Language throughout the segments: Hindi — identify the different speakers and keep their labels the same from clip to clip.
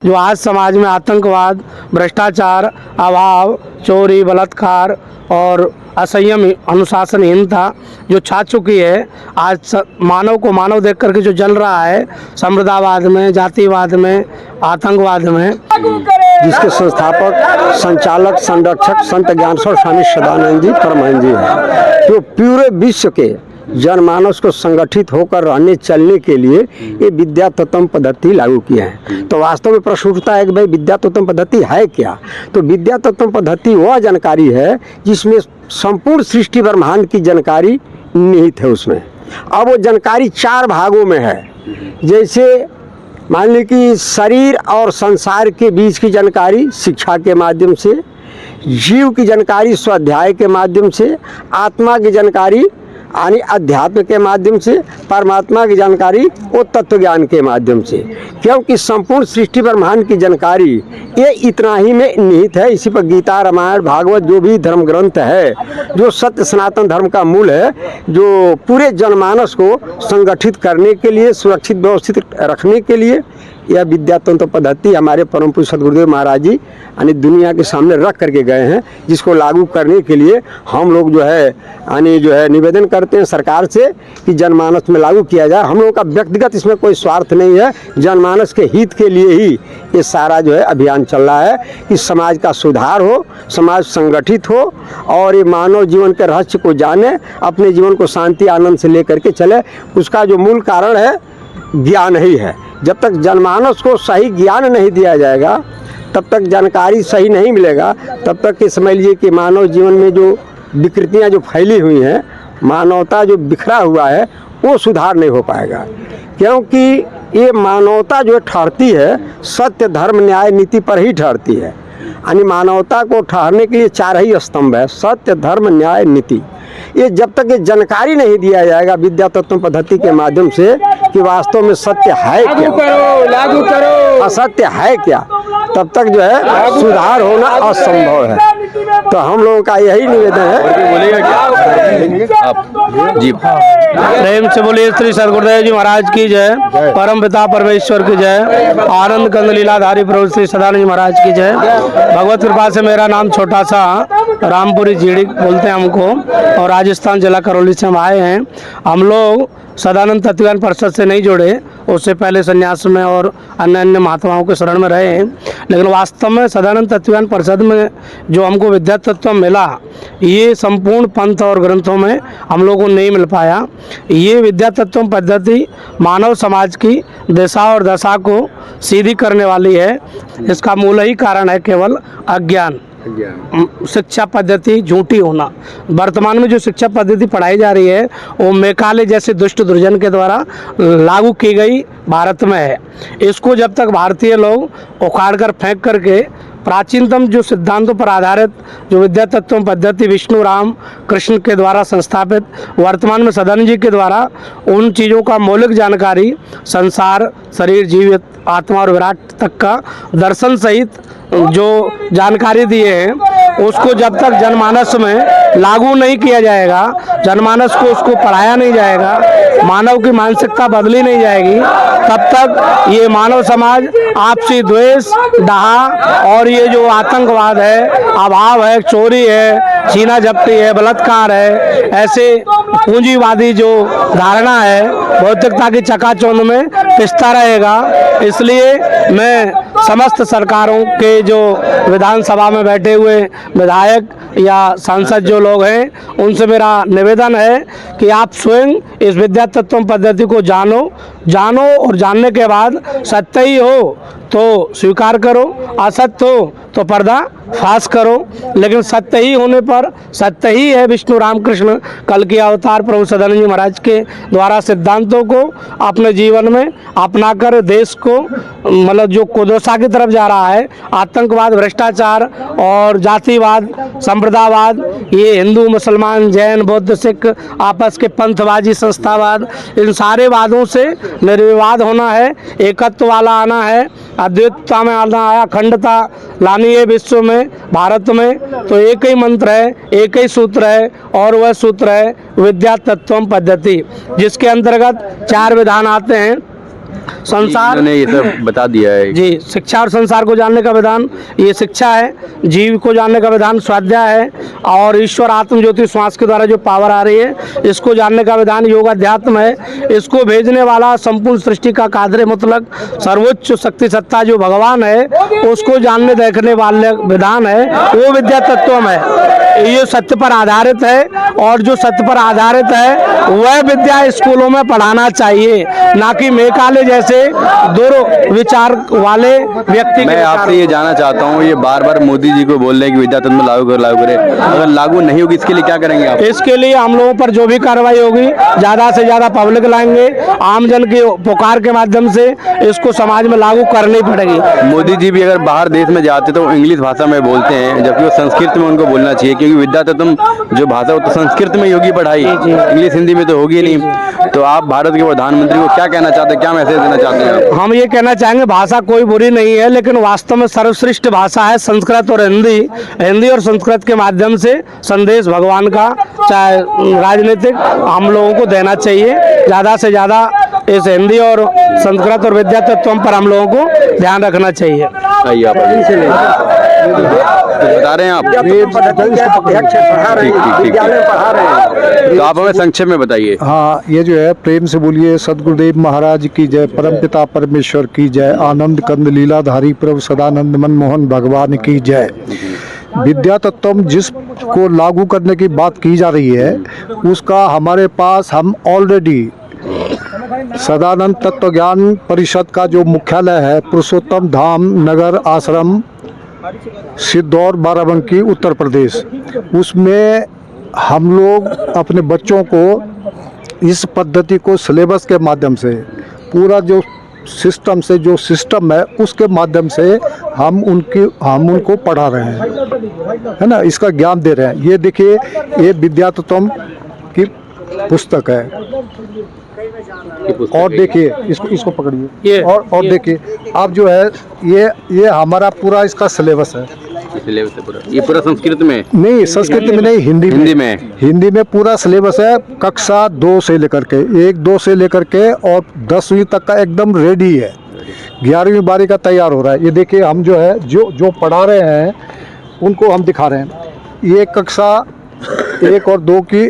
Speaker 1: जो आज समाज में आतंकवाद, भ्रष्टाचार, अभाव, चोरी, बलात्कार और असंयम, अनुशासनहीनता जो छा चुकी है, आज मानव को मानव देख करके जो जल रहा है, संप्रदायवाद में, जातिवाद में, आतंकवाद में,
Speaker 2: जिसके संस्थापक, संचालक, संरक्षक संत ज्ञानेश्वर स्वामी सदानंद जी परमहंस जी हैं, जो पूरे विश्व के जनमानस को संगठित होकर रहने चलने के लिए ये विद्या तत्व पद्धति लागू किया है। तो वास्तव में प्रश्न उठता है कि भाई विद्या तत्व पद्धति है क्या? तो विद्या तत्व पद्धति वह जानकारी है जिसमें संपूर्ण सृष्टि ब्रह्मांड की जानकारी निहित है उसमें। अब वो जानकारी 4 भागों में है। जैसे मान ली कि शरीर और संसार के बीच की जानकारी शिक्षा के माध्यम से, जीव की जानकारी स्वाध्याय के माध्यम से, आत्मा की जानकारी यानी अध्यात्म के माध्यम से, परमात्मा की जानकारी वो तत्व ज्ञान के माध्यम से। क्योंकि संपूर्ण सृष्टि ब्रह्मांड की जानकारी ये इतना ही में निहित है। इसी पर गीता, रामायण, भागवत जो भी धर्म ग्रंथ है, जो सत्य सनातन धर्म का मूल है, जो पूरे जनमानस को संगठित करने के लिए, सुरक्षित व्यवस्थित रखने के लिए यह विद्या तत्व पद्धति हमारे परम पूज्य सदगुरुदेव महाराज जी यानी दुनिया के सामने रख करके गए हैं, जिसको लागू करने के लिए हम लोग जो है निवेदन करते हैं सरकार से कि जनमानस में लागू किया जाए। हम लोगों का व्यक्तिगत इसमें कोई स्वार्थ नहीं है, जनमानस के हित के लिए ही ये सारा जो है अभियान चल रहा है कि समाज का सुधार हो, समाज संगठित हो और ये मानव जीवन के रहस्य को जाने, अपने जीवन को शांति आनंद से लेकर के चले। उसका जो मूल कारण है ज्ञान ही है। जब तक जनमानस को सही ज्ञान नहीं दिया जाएगा, तब तक जानकारी सही नहीं मिलेगा, तब तक कि समझ लीजिए कि मानव जीवन में जो विकृतियां जो फैली हुई हैं, मानवता जो बिखरा हुआ है, वो सुधार नहीं हो पाएगा। क्योंकि ये मानवता जो ठहरती है सत्य, धर्म, न्याय, नीति पर ही ठहरती है। यानी मानवता को ठहरने के लिए 4 ही स्तंभ है, सत्य, धर्म, न्याय, नीति। ये जब तक ये जानकारी नहीं दिया जाएगा विद्या तत्व पद्धति के माध्यम से कि वास्तव में सत्य है क्या, लागू करो, असत्य है क्या, तब तक जो है सुधार होना असंभव है। तो हम लोगों का यही निवेदन है।
Speaker 1: जी प्रेम से बोलिए श्री सदगुरुदेव जी महाराज की जय, परम पिता परमेश्वर की जय, आनंद कंद लीलाधारी प्रभु श्री सदानंद जी महाराज की जय। भगवत कृपा से मेरा नाम छोटा सा रामपुरी जीड़ी बोलते हैं हमको, और राजस्थान जिला करौली से हम आए हैं। हम लोग सदानंद तत्वज्ञान परिषद से नहीं जुड़े, उससे पहले संन्यास में और अन्य महात्माओं के शरण में रहे हैं। लेकिन वास्तव में सदानंद तत्वज्ञान परिषद में जो हमको विद्या तत्व मिला, ये संपूर्ण पंथ और ग्रंथों में हम लोगों को नहीं मिल पाया। ये विद्या तत्व पद्धति मानव समाज की दिशा और दशा को सीधी करने वाली है। इसका मूल ही कारण है केवल अज्ञान, शिक्षा पद्धति झूठी होना। वर्तमान में जो शिक्षा पद्धति पढ़ाई जा रही है वो मेकाले जैसे दुष्ट दुर्जन के द्वारा लागू की गई भारत में है। इसको जब तक भारतीय लोग उखाड़ कर फेंक करके प्राचीनतम जो सिद्धांतों पर आधारित जो विद्या तत्व पद्धति विष्णु राम कृष्ण के द्वारा संस्थापित, वर्तमान में सदानंद जी के द्वारा उन चीज़ों का मौलिक जानकारी, संसार, शरीर, जीवित, आत्मा और विराट तक का दर्शन सहित जो जानकारी दिए हैं, उसको जब तक जनमानस में लागू नहीं किया जाएगा, जनमानस को उसको पढ़ाया नहीं जाएगा, मानव की मानसिकता बदली नहीं जाएगी, तब तक ये मानव समाज आपसी द्वेष, डहा और ये जो आतंकवाद है, अभाव है, चोरी है, छीना झपटी है, बलात्कार है, ऐसे पूंजीवादी जो धारणा है भौतिकता की चकाचौंध में पिसता रहेगा। इसलिए मैं समस्त सरकारों के जो विधानसभा में बैठे हुए विधायक या सांसद जो लोग हैं, उनसे मेरा निवेदन है कि आप स्वयं इस विद्या तत्व पद्धति को जानो और जानने के बाद सत्य ही हो तो स्वीकार करो, असत्य हो तो पर्दा फाश करो। लेकिन सत्य ही होने पर सत्य ही है विष्णु रामकृष्ण कल की अवतार प्रभु सदानंद जी महाराज के द्वारा सिद्धांतों को अपने जीवन में अपनाकर देश को मतलब जो कुदोसा की तरफ जा रहा है, आतंकवाद, भ्रष्टाचार और जातिवाद, संप्रदायवाद, ये हिंदू, मुसलमान, जैन, बौद्ध, सिख आपस के पंथवाजी, संस्थावाद, इन सारे वादों से निर्विवाद होना है, एकत्व वाला आना है, अद्वैतता में आना है, अखंडता लानी है विश्व में, भारत में। तो एक ही मंत्र है, एक ही सूत्र है और वह सूत्र है विद्या तत्व पद्धति, जिसके अंतर्गत 4 विधान आते हैं। संसार
Speaker 3: ने ये सब बता दिया है।
Speaker 1: जी, शिक्षा और संसार को जानने का विधान ये शिक्षा है, जीव को जानने का विधान स्वाध्याय है, और ईश्वर आत्म ज्योति श्वास के द्वारा जो पावर आ रही है इसको जानने का विधान योग अध्यात्म है। इसको भेजने वाला संपूर्ण सृष्टि का कादरे मुतलक सर्वोच्च शक्ति सत्ता जो भगवान है उसको जानने देखने वाले विधान है, वो विद्या तत्वम है। ये सत्य पर आधारित है, और जो सत्य पर आधारित है वह विद्या स्कूलों में पढ़ाना चाहिए, ना कि मेकाले जैसे दुर्विचार वाले व्यक्ति।
Speaker 3: मैं आपसे ये जानना चाहता हूँ, ये बार बार मोदी जी को बोल रहे हैं कि विद्या तत्व लागू करें, अगर लागू नहीं होगी इसके लिए क्या करेंगे आप?
Speaker 1: इसके लिए हम लोगों पर जो भी कार्रवाई होगी ज़्यादा से ज़्यादा पब्लिक लाएंगे, आमजन की पुकार के माध्यम से इसको समाज में लागू करनी पड़ेगी।
Speaker 3: मोदी जी भी अगर बाहर देश में जाते तो इंग्लिश भाषा में बोलते हैं, जबकि वो संस्कृत में उनको बोलना चाहिए, क्योंकि विद्या तत्व जो भाषा वो तो संस्कृत में ही होगी पढ़ाई, इंग्लिश हिंदी में तो होगी नहीं। तो आप भारत के प्रधानमंत्री को क्या कहना चाहते हैं, क्या मैसेज देना चाहते हैं आप?
Speaker 1: हम ये कहना चाहेंगे भाषा कोई बुरी नहीं है, लेकिन वास्तव में सर्वश्रेष्ठ भाषा है संस्कृत और हिंदी। हिंदी और संस्कृत के माध्यम से संदेश भगवान का चाहे राजनीतिक हम लोगों को देना चाहिए। ज़्यादा से ज़्यादा इस हिंदी और संस्कृत और विद्या तत्वों पर हम लोगों को ध्यान रखना चाहिए।
Speaker 3: आइए आप बता रहे हैं आप? ठीक। तो आप हमें संक्षेप में बताइए।
Speaker 4: हाँ, ये जो है प्रेम से बोलिए सदगुरुदेव महाराज की जय, परमपिता परमेश्वर की जय, आनंद कंद लीलाधारी प्रभु सदानंद मनमोहन भगवान की जय। विद्या तत्व जिसको लागू करने की बात की जा रही है उसका हमारे पास हम ऑलरेडी सदानंद तत्व ज्ञान परिषद का जो मुख्यालय है पुरुषोत्तम धाम नगर आश्रम सिद्धौर बाराबंकी उत्तर प्रदेश, उसमें हम लोग अपने बच्चों को इस पद्धति को सिलेबस के माध्यम से पूरा जो सिस्टम है उसके माध्यम से हम उनको पढ़ा रहे हैं, है ना, इसका ज्ञान दे रहे हैं। ये देखिए, ये विद्या तत्व की पुस्तक है, और देखिए इसको पकड़िए, और देखिए आप जो है ये हमारा पूरा इसका सिलेबस है।
Speaker 3: ये पूरा संस्कृत में
Speaker 4: नहीं, संस्कृत में नहीं, हिंदी में पूरा सिलेबस है। कक्षा 2 से लेकर के 1-2 से लेकर के और 10वीं तक का एकदम रेडी है। 11वीं 12वीं का तैयार हो रहा है। ये देखिए, हम जो है जो पढ़ा रहे हैं उनको हम दिखा रहे हैं। ये कक्षा 1 और 2 की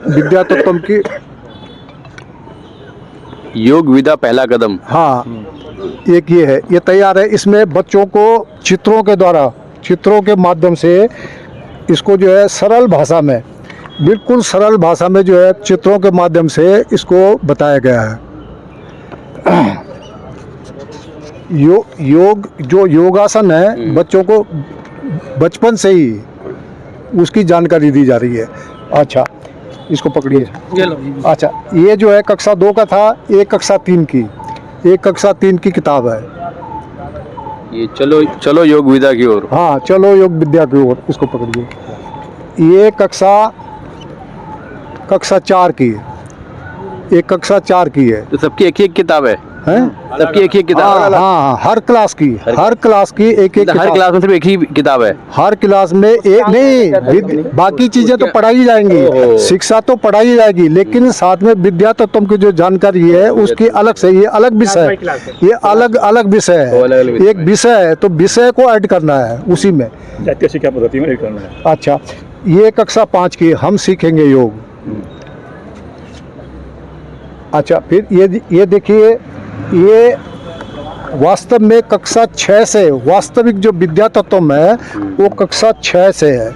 Speaker 4: विद्या तत्व की
Speaker 3: योग विद्या पहला कदम।
Speaker 4: हाँ, एक ये है, ये तैयार है। इसमें बच्चों को चित्रों के माध्यम से इसको जो है सरल भाषा में, बिल्कुल सरल भाषा में जो है चित्रों के माध्यम से इसको बताया गया है। जो योगासन है बच्चों को बचपन से ही उसकी जानकारी दी जा रही है। अच्छा, इसको पकड़िए। अच्छा, ये जो है कक्षा 2 का था, एक कक्षा 3 की किताब है।
Speaker 3: ये चलो योग विद्या की ओर।
Speaker 4: हाँ, चलो योग विद्या की ओर, इसको पकड़िए। ये कक्षा 4 की, एक कक्षा 4 की है।
Speaker 3: तो सबकी एक किताब है? सबकी एक किताब?
Speaker 4: हाँ, हर क्लास की एक
Speaker 3: हर क्लास में सिर्फ एक ही किताब है?
Speaker 4: हर क्लास में एक नहीं, बाकी चीजें तो पढ़ाई जाएंगी, शिक्षा तो पढ़ाई जाएगी, लेकिन साथ में विद्या तत्व की जो जानकारी है उसकी अलग से, ये अलग विषय है, ये अलग विषय है। एक विषय है तो विषय को ऐड करना है उसी में।
Speaker 5: शिक्षा पद्धति में ऐड करना है।
Speaker 4: अच्छा, ये कक्षा 5 की, हम सीखेंगे योग। अच्छा, फिर ये देखिए, ये वास्तव में कक्षा 6 से, वास्तविक जो विद्या तत्व है वो कक्षा 6 से है।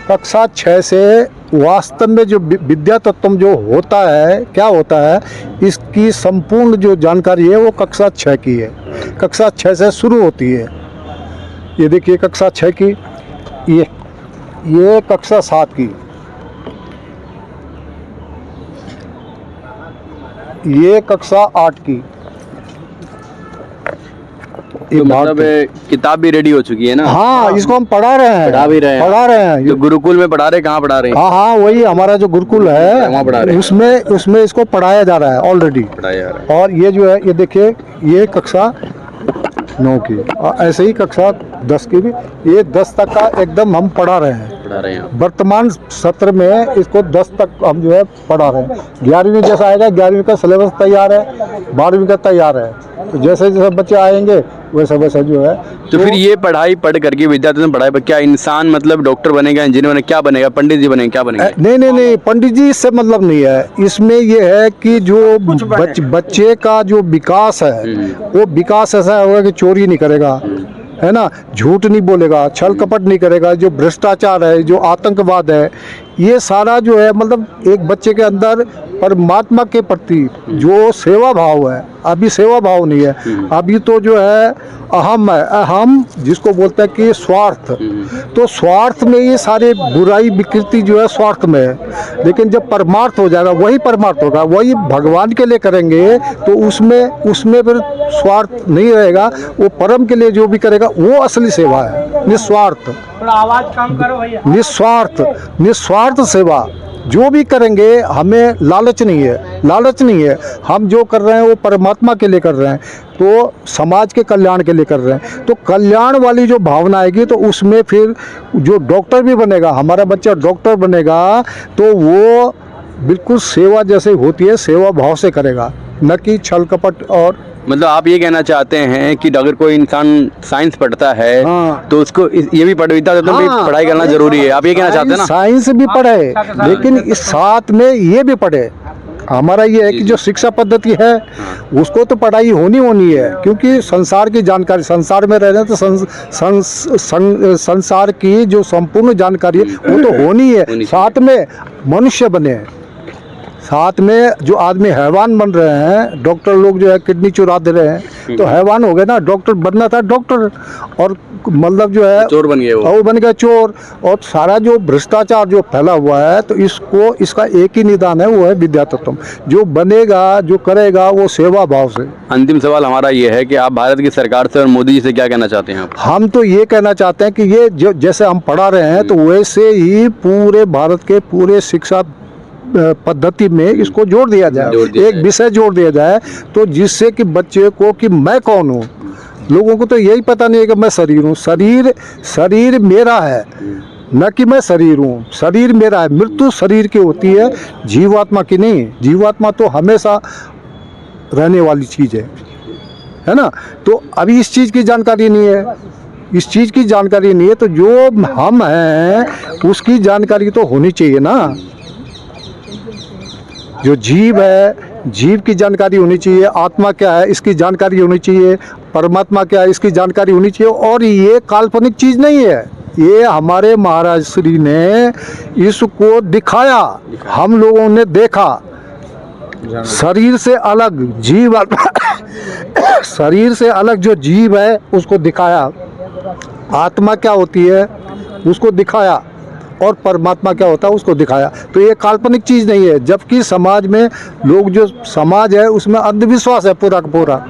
Speaker 4: कक्षा 6 से वास्तव में जो विद्या तत्व जो होता है, क्या होता है, इसकी संपूर्ण जो जानकारी है वो कक्षा 6 की है। कक्षा 6 से शुरू होती है। ये देखिए कक्षा 6 की, ये कक्षा 7 की, ये कक्षा 8 की।
Speaker 3: तो मतलब किताब भी रेडी हो चुकी है ना?
Speaker 4: हाँ, इसको हम पढ़ा रहे हैं।
Speaker 3: तो गुरुकुल में पढ़ा रहे, कहाँ पढ़ा रहे हैं?
Speaker 4: हाँ, वही हमारा जो गुरुकुल है
Speaker 3: वहाँ पढ़ा रहे हैं।
Speaker 4: उसमें इसको पढ़ाया जा रहा है ऑलरेडी। और ये जो है, ये देखिए, ये कक्षा 9 की, और ऐसे ही कक्षा 10 की भी, ये 10 तक का एकदम हम पढ़ा रहे हैं।
Speaker 3: पढ़ा रहे हैं आप?
Speaker 4: वर्तमान सत्र में इसको 10 तक हम जो है पढ़ा रहे हैं। 11वीं जैसा आएगा, 11वीं का सिलेबस तैयार है, 12वीं का तैयार है, तो जैसे जैसे बच्चे आएंगे वैसा वैसा जो है।
Speaker 3: तो फिर ये पढ़ाई पढ़ करके विद्यार्थी ने पढ़ाई पर क्या इंसान मतलब डॉक्टर बनेगा, इंजीनियर बनेगा, क्या बनेगा, पंडित जी बनेगा, क्या बनेगा?
Speaker 4: नहीं, पंडित जी इससे मतलब नहीं है। इसमें ये है कि जो बच्चे का जो विकास है वो विकास ऐसा होगा कि चोरी नहीं करेगा, है ना, झूठ नहीं बोलेगा, छल कपट नहीं करेगा, जो भ्रष्टाचार है, जो आतंकवाद है, ये सारा जो है मतलब एक बच्चे के अंदर परमात्मा के प्रति जो सेवा भाव है, अभी सेवा भाव नहीं है, अभी तो जो है अहम है, अहम जिसको बोलते हैं कि स्वार्थ, तो स्वार्थ में ये सारे बुराई विकृति जो है स्वार्थ में है। लेकिन जब परमार्थ हो जाएगा, वही परमार्थ होगा, वही भगवान के लिए करेंगे, तो उसमें फिर स्वार्थ नहीं रहेगा, वो परम के लिए जो भी करेगा वो असली सेवा है, निस्वार्थ, निस्वार्थ सेवा जो भी करेंगे। हमें लालच नहीं है, हम जो कर रहे हैं वो परमात्मा के लिए कर रहे हैं, तो समाज के कल्याण के लिए कर रहे हैं। तो कल्याण वाली जो भावना आएगी तो उसमें फिर जो डॉक्टर भी बनेगा, हमारा बच्चा डॉक्टर बनेगा, तो वो बिल्कुल सेवा जैसे होती है सेवा भाव से करेगा, न कि छल कपट। और
Speaker 3: मतलब आप ये कहना चाहते हैं कि अगर कोई इंसान साइंस पढ़ता है तो उसको ये भी विद्यार्थी भी पढ़ाई करना जरूरी है, आप ये कहना चाहते हैं ना?
Speaker 4: साइंस भी पढ़े लेकिन इस साथ में ये भी पढ़े। हमारा ये है कि जो शिक्षा पद्धति है उसको तो पढ़ाई होनी है, क्योंकि संसार की जानकारी, संसार में रह रहे हैं तो संसार की जो संपूर्ण जानकारी है वो तो होनी है। साथ में मनुष्य बने, साथ में जो आदमी हैवान बन रहे हैं, डॉक्टर लोग जो है किडनी चुरा दे रहे हैं, तो हैवान हो गए ना। डॉक्टर बनना था डॉक्टर, और मतलब जो है
Speaker 3: चोर बन गए
Speaker 4: वो बन गया चोर। और सारा जो भ्रष्टाचार जो फैला हुआ है, तो इसका एक ही निदान है, वो है विद्या तत्व। जो बनेगा, जो करेगा, वो सेवा भाव से।
Speaker 3: अंतिम सवाल हमारा ये है कि आप भारत की सरकार से और मोदी जी से क्या कहना चाहते हैं आप?
Speaker 4: हम तो ये कहना चाहते हैं कि ये जैसे हम पढ़ा रहे हैं, तो वैसे ही पूरे भारत के पूरे शिक्षा पद्धति में इसको जोड़ दिया जाए, एक विषय जोड़ दिया जाए, तो जिससे कि बच्चे को कि मैं कौन हूँ। लोगों को तो यही पता नहीं है कि मैं शरीर हूँ, शरीर मेरा है, न कि मैं शरीर हूँ। शरीर मेरा है, मृत्यु शरीर की होती है, जीवात्मा की नहीं। जीवात्मा तो हमेशा रहने वाली चीज़ है ना। तो अभी इस चीज़ की जानकारी नहीं है, तो जो हम हैं उसकी जानकारी तो होनी चाहिए ना। जो जीव है, जीव की जानकारी होनी चाहिए, आत्मा क्या है इसकी जानकारी होनी चाहिए, परमात्मा क्या है इसकी जानकारी होनी चाहिए। और ये काल्पनिक चीज़ नहीं है, ये हमारे महाराज श्री ने इसको दिखाया, हम लोगों ने देखा। शरीर से अलग जीव शरीर से अलग जो जीव है उसको दिखाया, आत्मा क्या होती है उसको दिखाया, और परमात्मा क्या होता है उसको दिखाया। तो ये काल्पनिक चीज़ नहीं है। जबकि समाज में लोग, जो समाज है उसमें अंधविश्वास है पूरा का पूरा,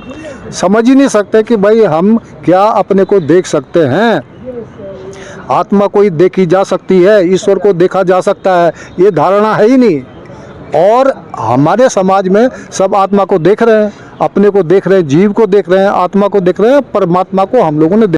Speaker 4: समझ ही नहीं सकते कि भाई हम क्या अपने को देख सकते हैं। आत्मा कोई देखी जा सकती है, ईश्वर को देखा जा सकता है, ये धारणा है ही नहीं। और हमारे समाज में सब आत्मा को देख रहे हैं, अपने को देख रहे हैं, जीव को देख रहे हैं, आत्मा को देख रहे हैं, परमात्मा को हम लोगों ने